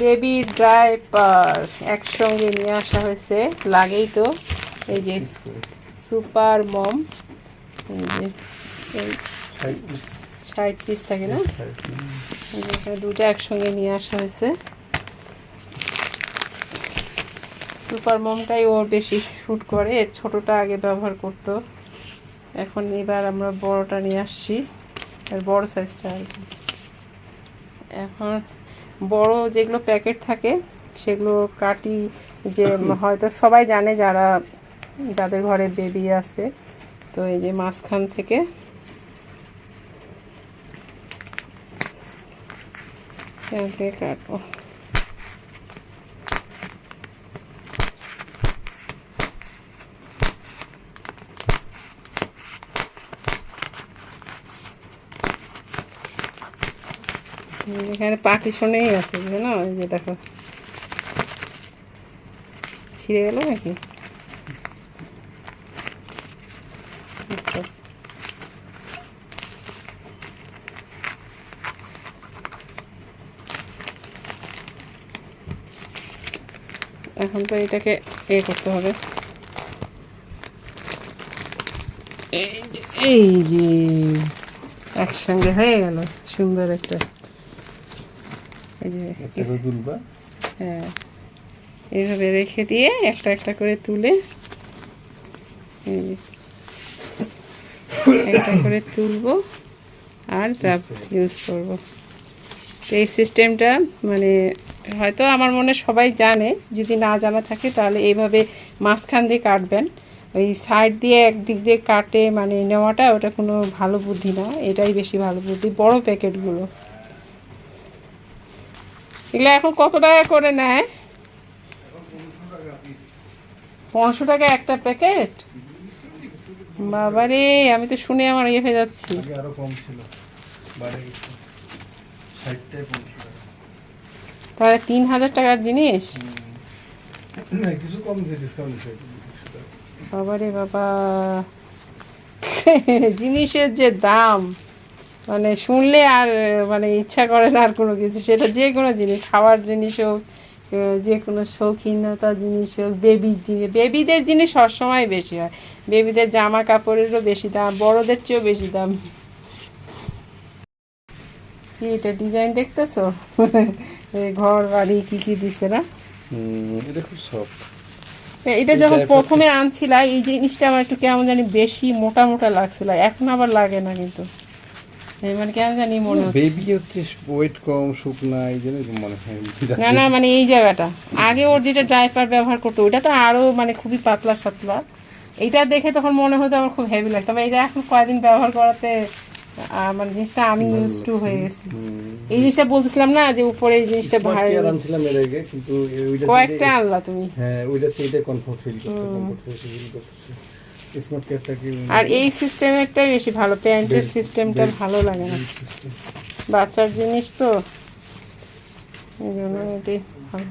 Baby diaper একসঙ্গে নিয়ে আসা হয়েছে, লাগেই তো। এই যে সুপার মম, এই যে 60 পিস থাকে না, এখানে দুটো একসঙ্গে নিয়ে আসা হয়েছে। সুপার মমটাই ওর বেশি শ্যুট করে, এর ছোটোটা আগে ব্যবহার করতো, এখন এবার আমরা বড়টা নিয়ে আসছি, আর বড় সাইজটা আর কি। এখন বড় যেগুলো প্যাকেট থাকে সেগুলো কাটি, যে হয়তো সবাই জানে যাদের ঘরে বেবি আছে, তো এই যে মাঝখান থেকে কাটবো। এখানে পার্টিশনেই আছে, জানো, এই যে দেখো ছিঁড়ে গেল নাকি। আচ্ছা, এখন তো এটাকে করতে হবে। এই যে একসঙ্গে হয়ে গেল সুন্দর একটা। এই যে হ্যাঁ, এইভাবে রেখে দিয়ে একটা একটা করে তুলে একটা করে তুলবো আর ইউজ করবো। তো এই সিস্টেমটা মানে হয়তো আমার মনে সবাই জানে, যদি না জানা থাকে তাহলে এইভাবে মাঝখান দিয়ে কাটবেন। ওই সাইড দিয়ে একদিক দিয়ে কাটে মানে নেওয়াটা, ওটা কোনো ভালো বুদ্ধি না, এটাই বেশি ভালো বুদ্ধি। বড় প্যাকেটগুলো এগুলো এখন কত টাকা করে নেয়? 500 টাকা একটা প্যাকেট? বাবারে, আমি তো শুনে আমার ইয়ে হয়ে যাচ্ছি। তাহলে 3000 টাকার জিনিস। বাবারে বাবা, জিনিসের যে দাম মানে শুনলে আর মানে ইচ্ছা করে না আর কোনো কিছু। সেটা যে কোনো জিনিস, খাওয়ার জিনিস হোক, যে কোনো শৌখিনতা জিনিস হোক, বেবির জিনিস, বেবিদের জিনিস সবসময় বেশি হয়। বেবিদের জামা কাপড়েরও বেশি দাম, বড়দের চেয়েও বেশি দাম। কি এটা ডিজাইন দেখতেছো? ঘর বাড়ি কি কি দিছে না, এটা খুব সফট। এটা যখন প্রথমে আনছিলা এই জিনিসটা আমার একটু কেমন জানি বেশি মোটা মোটা লাগছিল, এখন আবার লাগে না, কিন্তু মানে কেমন জানি মনে হচ্ছে বেবি হচ্ছে ওয়েট কম, শুকনা, এই জন্য মনে হয়। না না, মানে এই জায়গাটা আগে ওর যেটা ডাইপার ব্যবহার করতো ওইটা তো আরো মানে খুবই পাতলা সাতলা, এইটা দেখে তখন মনে হতো আমার খুব হেভি লাগতো। তবে এটা এখন কয়েকদিন ব্যবহার করাতে মানে জিনিসটা আমি ইউজ টু হয়ে গেছি। এই জিনিসটা বলতেছিলাম না যে উপরে এই জিনিসটা ভারী, আনছিলাম এর আগে, কিন্তু ওইটা কয়েকটা আনলা তুমি। হ্যাঁ, ওইটাতে এটা কমফোর্ট ফিল করতেছে। স্মার্ট কেয়ারটা কি, আর এই সিস্টেমেরটাই বেশি ভালো, প্যান্টের সিস্টেমটা ভালো লাগে না, বাচ্চার জিনিস তো এই জন্য এটাই ভালো।